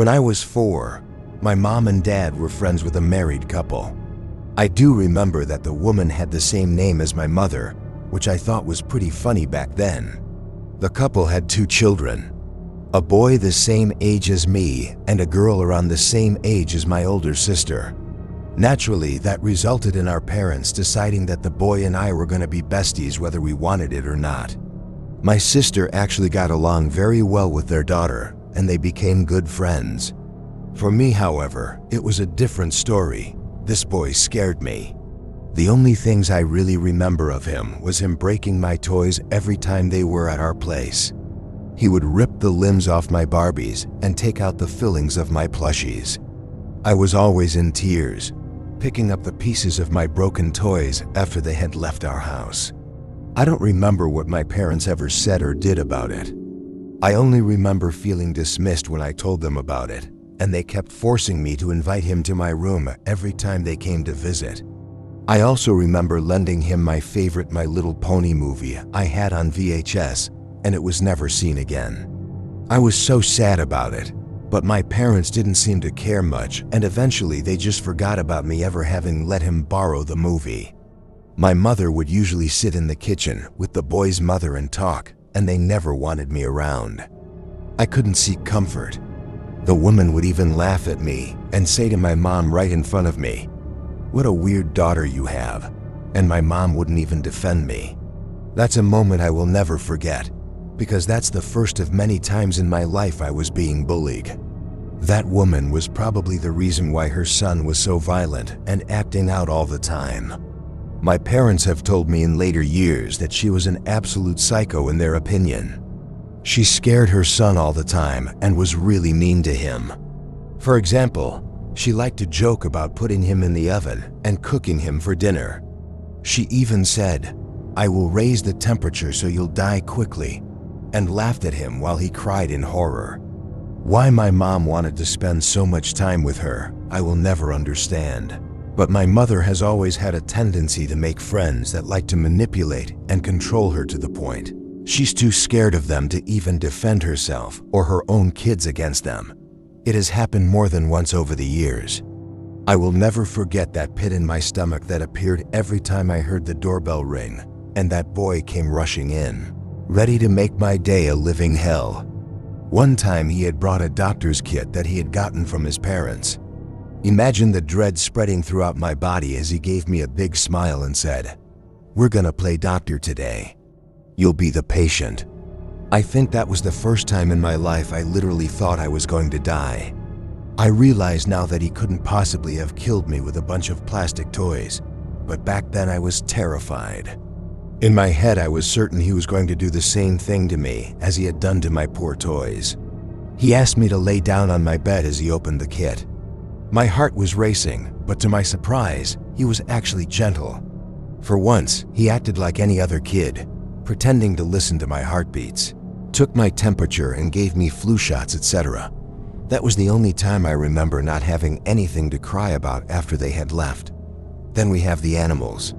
When I was 4, my mom and dad were friends with a married couple. I do remember that the woman had the same name as my mother, which I thought was pretty funny back then. The couple had 2 children, a boy the same age as me and a girl around the same age as my older sister. Naturally, that resulted in our parents deciding that the boy and I were going to be besties whether we wanted it or not. My sister actually got along very well with their daughter, and they became good friends. For me, however, it was a different story. This boy scared me. The only things I really remember of him was him breaking my toys every time they were at our place. He would rip the limbs off my Barbies and take out the fillings of my plushies. I was always in tears, picking up the pieces of my broken toys after they had left our house. I don't remember what my parents ever said or did about it. I only remember feeling dismissed when I told them about it, and they kept forcing me to invite him to my room every time they came to visit. I also remember lending him my favorite My Little Pony movie I had on VHS, and it was never seen again. I was so sad about it, but my parents didn't seem to care much, and eventually they just forgot about me ever having let him borrow the movie. My mother would usually sit in the kitchen with the boy's mother and talk, and they never wanted me around. I couldn't seek comfort. The woman would even laugh at me and say to my mom right in front of me, "What a weird daughter you have," and my mom wouldn't even defend me. That's a moment I will never forget, because that's the first of many times in my life I was being bullied. That woman was probably the reason why her son was so violent and acting out all the time. My parents have told me in later years that she was an absolute psycho in their opinion. She scared her son all the time and was really mean to him. For example, she liked to joke about putting him in the oven and cooking him for dinner. She even said, "I will raise the temperature so you'll die quickly," and laughed at him while he cried in horror. Why my mom wanted to spend so much time with her, I will never understand. But my mother has always had a tendency to make friends that like to manipulate and control her to the point she's too scared of them to even defend herself or her own kids against them. It has happened more than once over the years. I will never forget that pit in my stomach that appeared every time I heard the doorbell ring and that boy came rushing in, ready to make my day a living hell. One time he had brought a doctor's kit that he had gotten from his parents. Imagine the dread spreading throughout my body as he gave me a big smile and said, "We're gonna play doctor today. You'll be the patient." I think that was the first time in my life I literally thought I was going to die. I realize now that he couldn't possibly have killed me with a bunch of plastic toys, but back then I was terrified. In my head, I was certain he was going to do the same thing to me as he had done to my poor toys. He asked me to lay down on my bed as he opened the kit. My heart was racing, but to my surprise, he was actually gentle. For once, he acted like any other kid, pretending to listen to my heartbeats, took my temperature and gave me flu shots, etc. That was the only time I remember not having anything to cry about after they had left. Then we have the animals.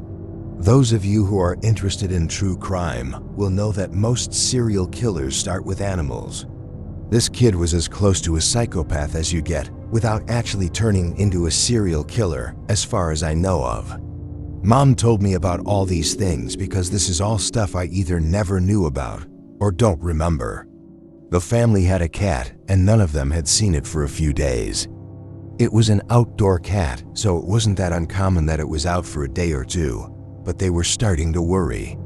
Those of you who are interested in true crime will know that most serial killers start with animals. This kid was as close to a psychopath as you get without actually turning into a serial killer, as far as I know of. Mom told me about all these things because this is all stuff I either never knew about or don't remember. The family had a cat and none of them had seen it for a few days. It was an outdoor cat, so it wasn't that uncommon that it was out for a day or two, but they were starting to worry.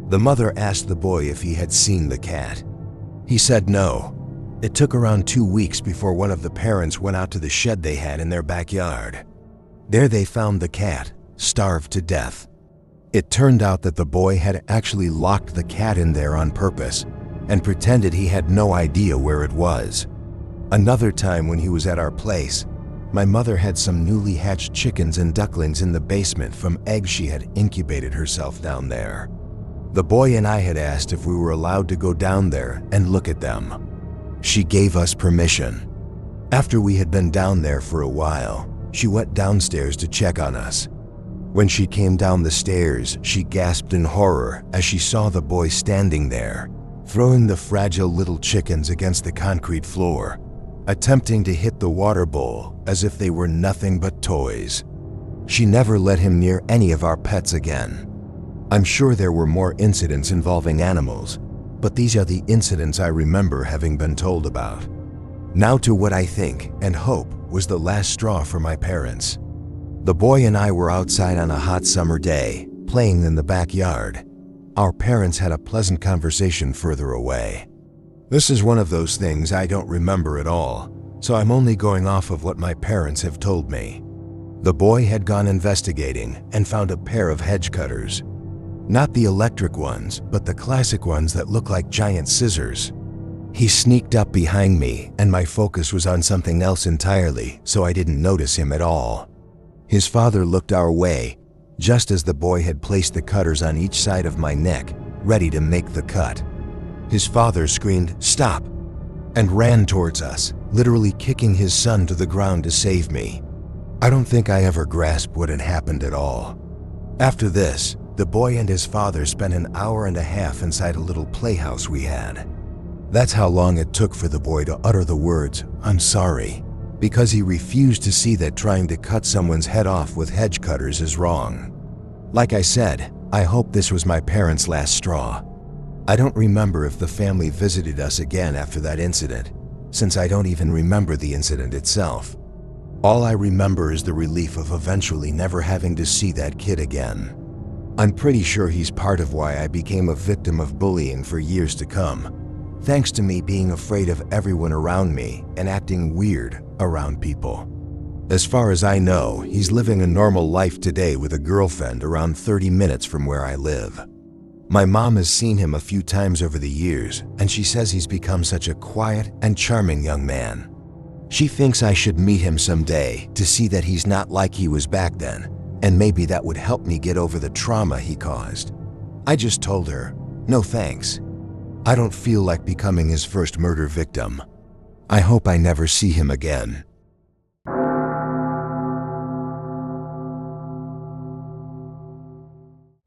The mother asked the boy if he had seen the cat. He said no. It took around 2 weeks before one of the parents went out to the shed they had in their backyard. There they found the cat, starved to death. It turned out that the boy had actually locked the cat in there on purpose and pretended he had no idea where it was. Another time when he was at our place, my mother had some newly hatched chickens and ducklings in the basement from eggs she had incubated herself down there. The boy and I had asked if we were allowed to go down there and look at them. She gave us permission. After we had been down there for a while, she went downstairs to check on us. When she came down the stairs, she gasped in horror as she saw the boy standing there, throwing the fragile little chickens against the concrete floor, attempting to hit the water bowl as if they were nothing but toys. She never let him near any of our pets again. I'm sure there were more incidents involving animals, but these are the incidents I remember having been told about. Now to what I think and hope was the last straw for my parents. The boy and I were outside on a hot summer day, playing in the backyard. Our parents had a pleasant conversation further away. This is one of those things I don't remember at all, so I'm only going off of what my parents have told me. The boy had gone investigating and found a pair of hedge cutters. Not the electric ones, but the classic ones that look like giant scissors. He sneaked up behind me, and my focus was on something else entirely, so I didn't notice him at all. His father looked our way, just as the boy had placed the cutters on each side of my neck, ready to make the cut. His father screamed, "Stop!" and ran towards us, literally kicking his son to the ground to save me. I don't think I ever grasped what had happened at all. After this, the boy and his father spent an hour and a half inside a little playhouse we had. That's how long it took for the boy to utter the words, "I'm sorry," because he refused to see that trying to cut someone's head off with hedge cutters is wrong. Like I said, I hope this was my parents' last straw. I don't remember if the family visited us again after that incident, since I don't even remember the incident itself. All I remember is the relief of eventually never having to see that kid again. I'm pretty sure he's part of why I became a victim of bullying for years to come, thanks to me being afraid of everyone around me and acting weird around people. As far as I know, he's living a normal life today with a girlfriend around 30 minutes from where I live. My mom has seen him a few times over the years, and she says he's become such a quiet and charming young man. She thinks I should meet him someday to see that he's not like he was back then, and maybe that would help me get over the trauma he caused. I just told her, no thanks. I don't feel like becoming his first murder victim. I hope I never see him again.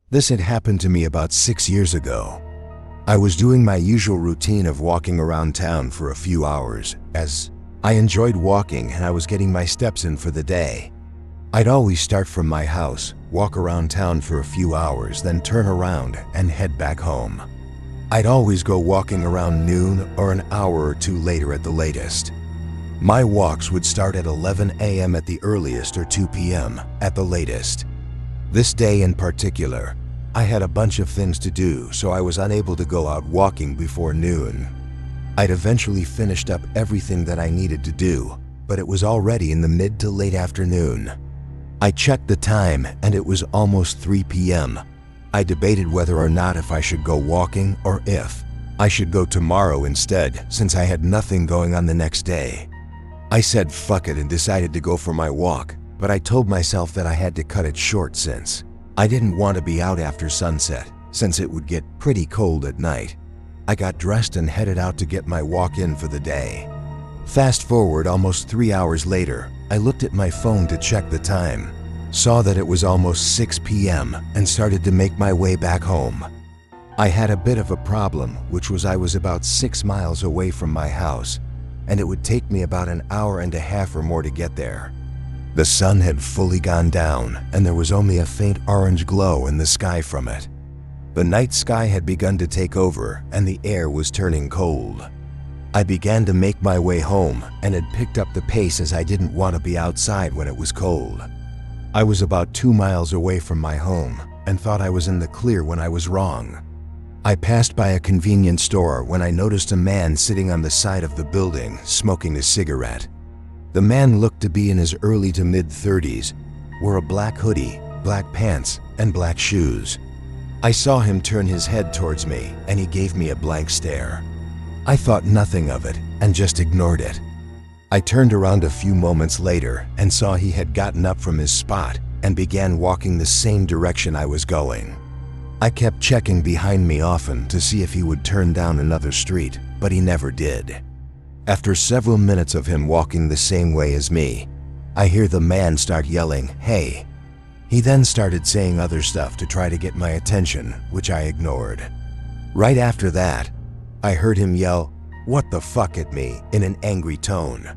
This had happened to me about 6 years ago. I was doing my usual routine of walking around town for a few hours, as I enjoyed walking and I was getting my steps in for the day. I'd always start from my house, walk around town for a few hours, then turn around and head back home. I'd always go walking around noon or an hour or two later at the latest. My walks would start at 11 a.m. at the earliest or 2 p.m. at the latest. This day in particular, I had a bunch of things to do, so I was unable to go out walking before noon. I'd eventually finished up everything that I needed to do, but it was already in the mid to late afternoon. I checked the time and it was almost 3 p.m. I debated whether or not if I should go walking or if I should go tomorrow instead, since I had nothing going on the next day. I said fuck it and decided to go for my walk, but I told myself that I had to cut it short since I didn't want to be out after sunset, since it would get pretty cold at night. I got dressed and headed out to get my walk in for the day. Fast forward almost 3 hours later, I looked at my phone to check the time, saw that it was almost 6 p.m. and started to make my way back home. I had a bit of a problem, which was I was about 6 miles away from my house, and it would take me about an hour and a half or more to get there. The sun had fully gone down, and there was only a faint orange glow in the sky from it. The night sky had begun to take over, and the air was turning cold. I began to make my way home and had picked up the pace as I didn't want to be outside when it was cold. I was about 2 miles away from my home and thought I was in the clear when I was wrong. I passed by a convenience store when I noticed a man sitting on the side of the building smoking a cigarette. The man looked to be in his early to mid-30s, wore a black hoodie, black pants, and black shoes. I saw him turn his head towards me and he gave me a blank stare. I thought nothing of it and just ignored it. I turned around a few moments later and saw he had gotten up from his spot and began walking the same direction I was going. I kept checking behind me often to see if he would turn down another street, but he never did. After several minutes of him walking the same way as me, I hear the man start yelling, "Hey." He then started saying other stuff to try to get my attention, which I ignored. Right after that, I heard him yell, "What the fuck" at me in an angry tone.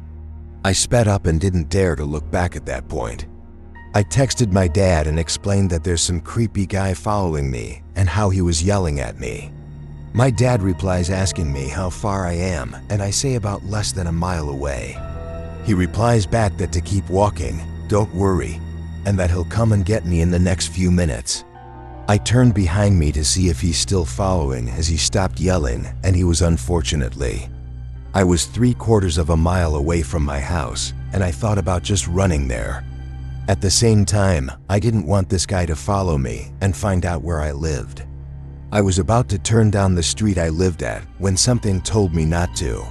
I sped up and didn't dare to look back at that point. I texted my dad and explained that there's some creepy guy following me and how he was yelling at me. My dad replies asking me how far I am, and I say about less than a mile away. He replies back that to keep walking, don't worry, and that he'll come and get me in the next few minutes. I turned behind me to see if he's still following as he stopped yelling, and he was, unfortunately. I was 3/4 of a mile away from my house, and I thought about just running there. At the same time, I didn't want this guy to follow me and find out where I lived. I was about to turn down the street I lived at when something told me not to.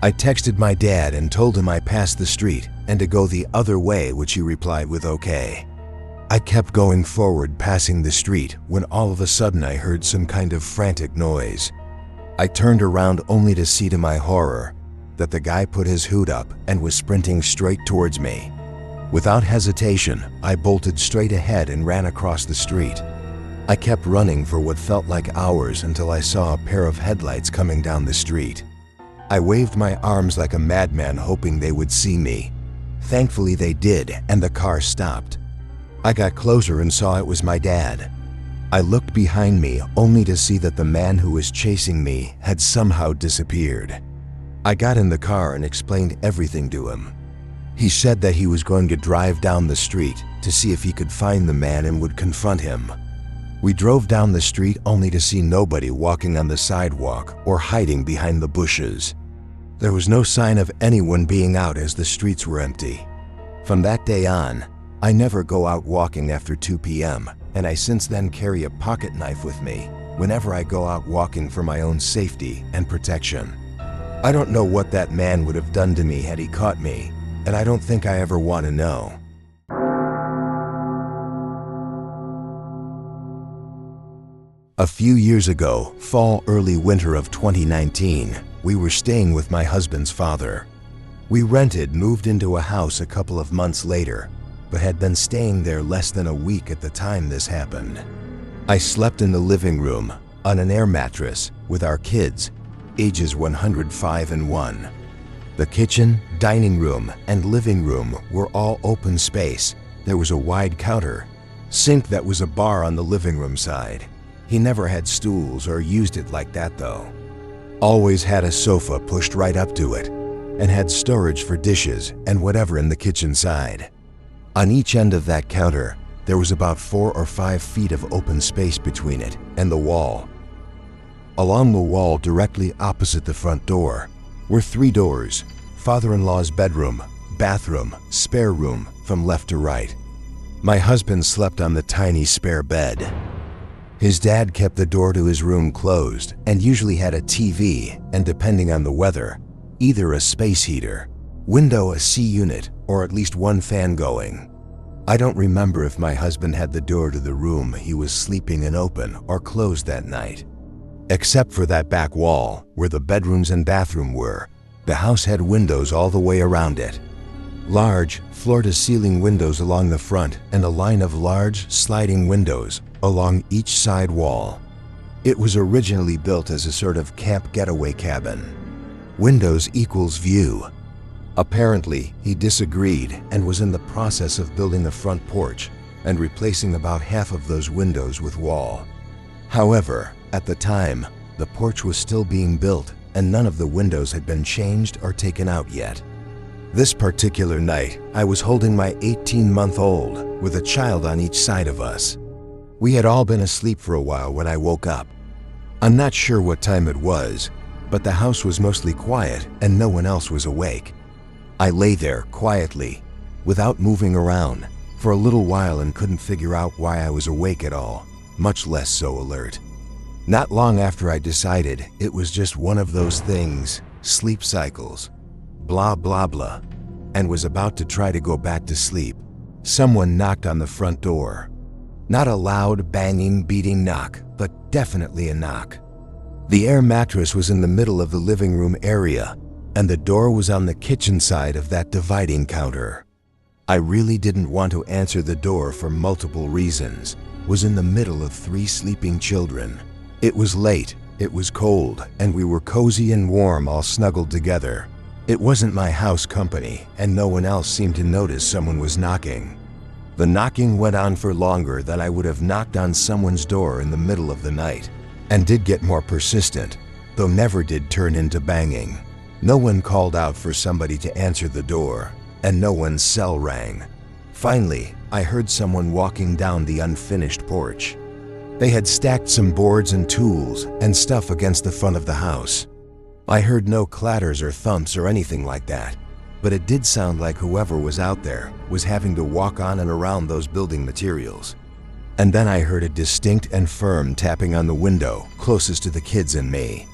I texted my dad and told him I passed the street and to go the other way, which he replied with okay. I kept going forward passing the street when all of a sudden I heard some kind of frantic noise. I turned around only to see to my horror that the guy put his hood up and was sprinting straight towards me. Without hesitation, I bolted straight ahead and ran across the street. I kept running for what felt like hours until I saw a pair of headlights coming down the street. I waved my arms like a madman hoping they would see me. Thankfully they did, and the car stopped. I got closer and saw it was my dad. I looked behind me only to see that the man who was chasing me had somehow disappeared. I got in the car and explained everything to him. He said that he was going to drive down the street to see if he could find the man and would confront him. We drove down the street only to see nobody walking on the sidewalk or hiding behind the bushes. There was no sign of anyone being out as the streets were empty. From that day on, I never go out walking after 2 p.m., and I since then carry a pocket knife with me whenever I go out walking for my own safety and protection. I don't know what that man would have done to me had he caught me, and I don't think I ever want to know. A few years ago, fall, early winter of 2019, we were staying with my husband's father. We moved into a house a couple of months later, but had been staying there less than a week at the time this happened. I slept in the living room on an air mattress with our kids, ages 105 and 1. The kitchen, dining room, and living room were all open space. There was a wide counter, sink that was a bar on the living room side. He never had stools or used it like that though. Always had a sofa pushed right up to it, and had storage for dishes and whatever in the kitchen side. On each end of that counter, there was about 4 or 5 feet of open space between it and the wall. Along the wall directly opposite the front door were 3 doors: father-in-law's bedroom, bathroom, spare room from left to right. My husband slept on the tiny spare bed. His dad kept the door to his room closed and usually had a TV and, depending on the weather, either a space heater, window AC unit, or at least one fan going. I don't remember if my husband had the door to the room he was sleeping in open or closed that night. Except for that back wall where the bedrooms and bathroom were, the house had windows all the way around it. Large, floor-to-ceiling windows along the front and a line of large, sliding windows along each side wall. It was originally built as a sort of camp getaway cabin. Windows equals view. Apparently, he disagreed and was in the process of building a front porch and replacing about half of those windows with wall. However, at the time, the porch was still being built and none of the windows had been changed or taken out yet. This particular night, I was holding my 18-month-old with a child on each side of us. We had all been asleep for a while when I woke up. I'm not sure what time it was, but the house was mostly quiet and no one else was awake. I lay there quietly, without moving around, for a little while and couldn't figure out why I was awake at all, much less so alert. Not long after I decided it was just one of those things, sleep cycles, blah blah blah, and was about to try to go back to sleep, someone knocked on the front door. Not a loud, banging, beating knock, but definitely a knock. The air mattress was in the middle of the living room area, and the door was on the kitchen side of that dividing counter. I really didn't want to answer the door for multiple reasons. Was in the middle of 3 sleeping children. It was late, It was cold, and we were cozy and warm, all snuggled together. It wasn't my house company, and no one else seemed to notice someone was knocking. The knocking went on for longer than I would have knocked on someone's door in the middle of the night, and did get more persistent, though never did turn into banging. No one called out for somebody to answer the door, and no one's cell rang. Finally, I heard someone walking down the unfinished porch. They had stacked some boards and tools and stuff against the front of the house. I heard no clatters or thumps or anything like that, but it did sound like whoever was out there was having to walk on and around those building materials. And then I heard a distinct and firm tapping on the window closest to the kids and me.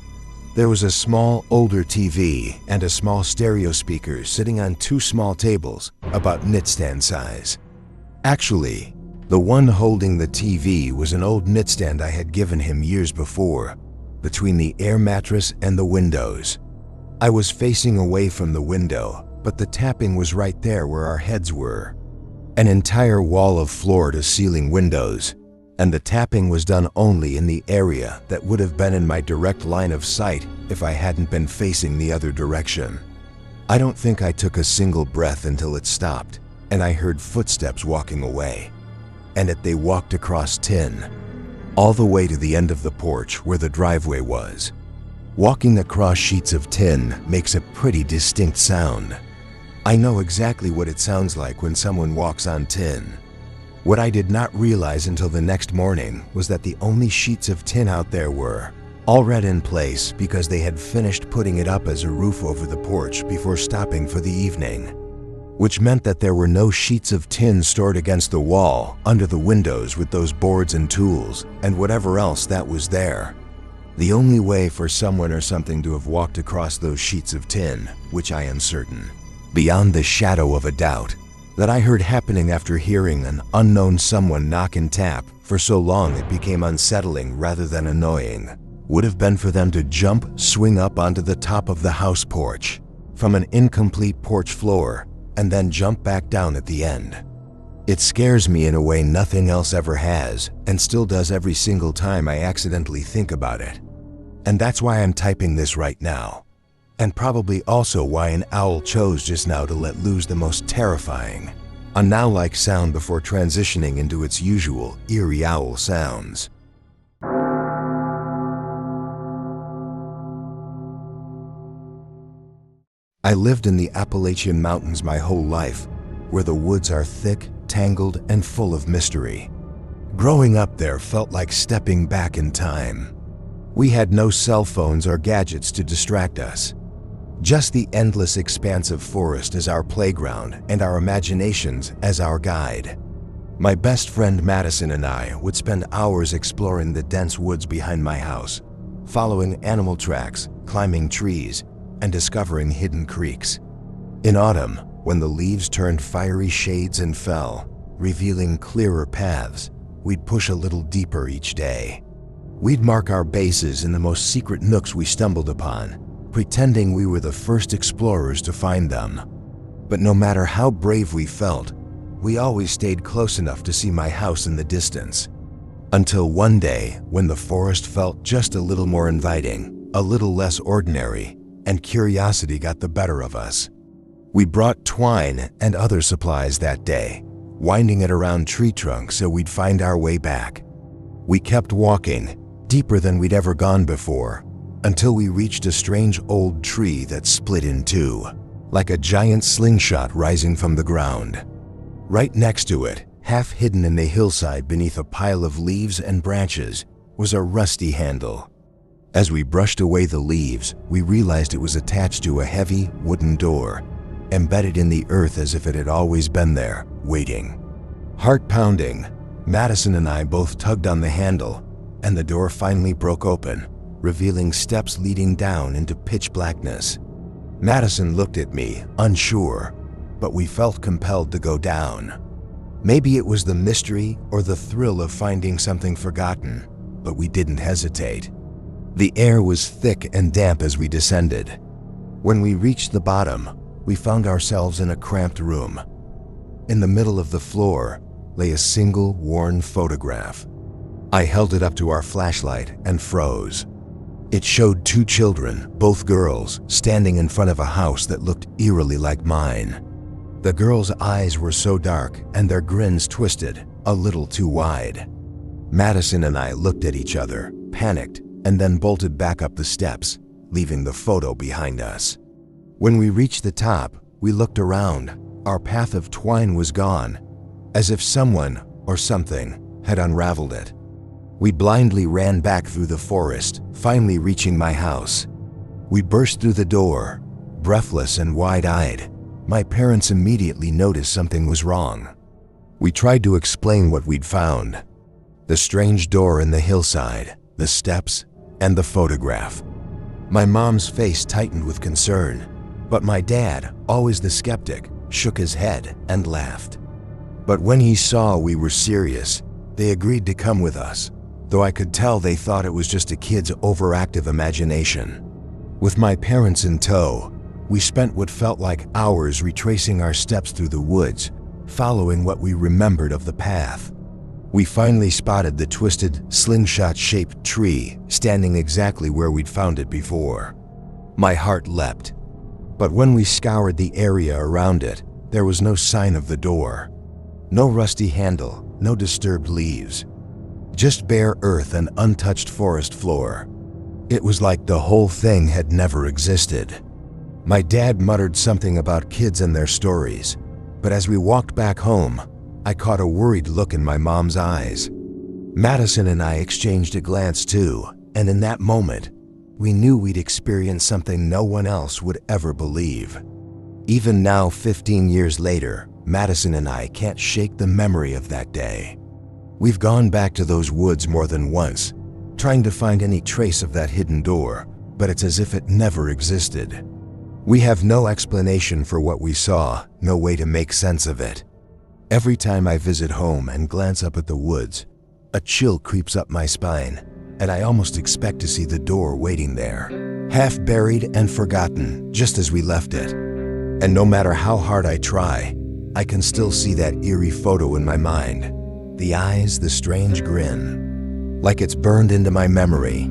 There was a small, older TV and a small stereo speaker sitting on two small tables about nightstand size. Actually, the one holding the TV was an old nightstand I had given him years before, between the air mattress and the windows. I was facing away from the window, but the tapping was right there where our heads were. An entire wall of floor-to-ceiling windows, and the tapping was done only in the area that would have been in my direct line of sight if I hadn't been facing the other direction. I don't think I took a single breath until it stopped, and I heard footsteps walking away. And they walked across tin, all the way to the end of the porch where the driveway was. Walking across sheets of tin makes a pretty distinct sound. I know exactly what it sounds like when someone walks on tin. What I did not realize until the next morning was that the only sheets of tin out there were all red in place because they had finished putting it up as a roof over the porch before stopping for the evening, which meant that there were no sheets of tin stored against the wall under the windows with those boards and tools and whatever else that was there. The only way for someone or something to have walked across those sheets of tin, which I am certain, beyond the shadow of a doubt, that I heard happening after hearing an unknown someone knock and tap for so long it became unsettling rather than annoying, would have been for them to jump, swing up onto the top of the house porch from an incomplete porch floor, and then jump back down at the end. It scares me in a way nothing else ever has, and still does every single time I accidentally think about it. And that's why I'm typing this right now. And probably also why an owl chose just now to let loose the most terrifying, a now-like sound before transitioning into its usual eerie owl sounds. I lived in the Appalachian Mountains my whole life, where the woods are thick, tangled, and full of mystery. Growing up there felt like stepping back in time. We had no cell phones or gadgets to distract us. Just the endless expanse of forest as our playground and our imaginations as our guide. My best friend Madison and I would spend hours exploring the dense woods behind my house, following animal tracks, climbing trees, and discovering hidden creeks. In autumn, when the leaves turned fiery shades and fell, revealing clearer paths, we'd push a little deeper each day. We'd mark our bases in the most secret nooks we stumbled upon, pretending we were the first explorers to find them. But no matter how brave we felt, we always stayed close enough to see my house in the distance. Until one day, when the forest felt just a little more inviting, a little less ordinary, and curiosity got the better of us. We brought twine and other supplies that day, winding it around tree trunks so we'd find our way back. We kept walking, deeper than we'd ever gone before, until we reached a strange old tree that split in two, like a giant slingshot rising from the ground. Right next to it, half hidden in the hillside beneath a pile of leaves and branches, was a rusty handle. As we brushed away the leaves, we realized it was attached to a heavy wooden door, embedded in the earth as if it had always been there, waiting. Heart pounding, Madison and I both tugged on the handle, and the door finally broke open, revealing steps leading down into pitch blackness. Madison looked at me, unsure, but we felt compelled to go down. Maybe it was the mystery or the thrill of finding something forgotten, but we didn't hesitate. The air was thick and damp as we descended. When we reached the bottom, we found ourselves in a cramped room. In the middle of the floor lay a single worn photograph. I held it up to our flashlight and froze. It showed two children, both girls, standing in front of a house that looked eerily like mine. The girls' eyes were so dark and their grins twisted, a little too wide. Madison and I looked at each other, panicked, and then bolted back up the steps, leaving the photo behind us. When we reached the top, we looked around. Our path of twine was gone, as if someone or something had unraveled it. We blindly ran back through the forest, finally reaching my house. We burst through the door, breathless and wide-eyed. My parents immediately noticed something was wrong. We tried to explain what we'd found: the strange door in the hillside, the steps, and the photograph. My mom's face tightened with concern, but my dad, always the skeptic, shook his head and laughed. But when he saw we were serious, they agreed to come with us, though I could tell they thought it was just a kid's overactive imagination. With my parents in tow, we spent what felt like hours retracing our steps through the woods, following what we remembered of the path. We finally spotted the twisted, slingshot-shaped tree standing exactly where we'd found it before. My heart leapt. But when we scoured the area around it, there was no sign of the door. No rusty handle, no disturbed leaves. Just bare earth and untouched forest floor. It was like the whole thing had never existed. My dad muttered something about kids and their stories, but as we walked back home, I caught a worried look in my mom's eyes. Madison and I exchanged a glance too, and in that moment, we knew we'd experienced something no one else would ever believe. Even now, 15 years later, Madison and I can't shake the memory of that day. We've gone back to those woods more than once, trying to find any trace of that hidden door, but it's as if it never existed. We have no explanation for what we saw, no way to make sense of it. Every time I visit home and glance up at the woods, a chill creeps up my spine, and I almost expect to see the door waiting there, half buried and forgotten, just as we left it. And no matter how hard I try, I can still see that eerie photo in my mind. The eyes, the strange grin, like it's burned into my memory.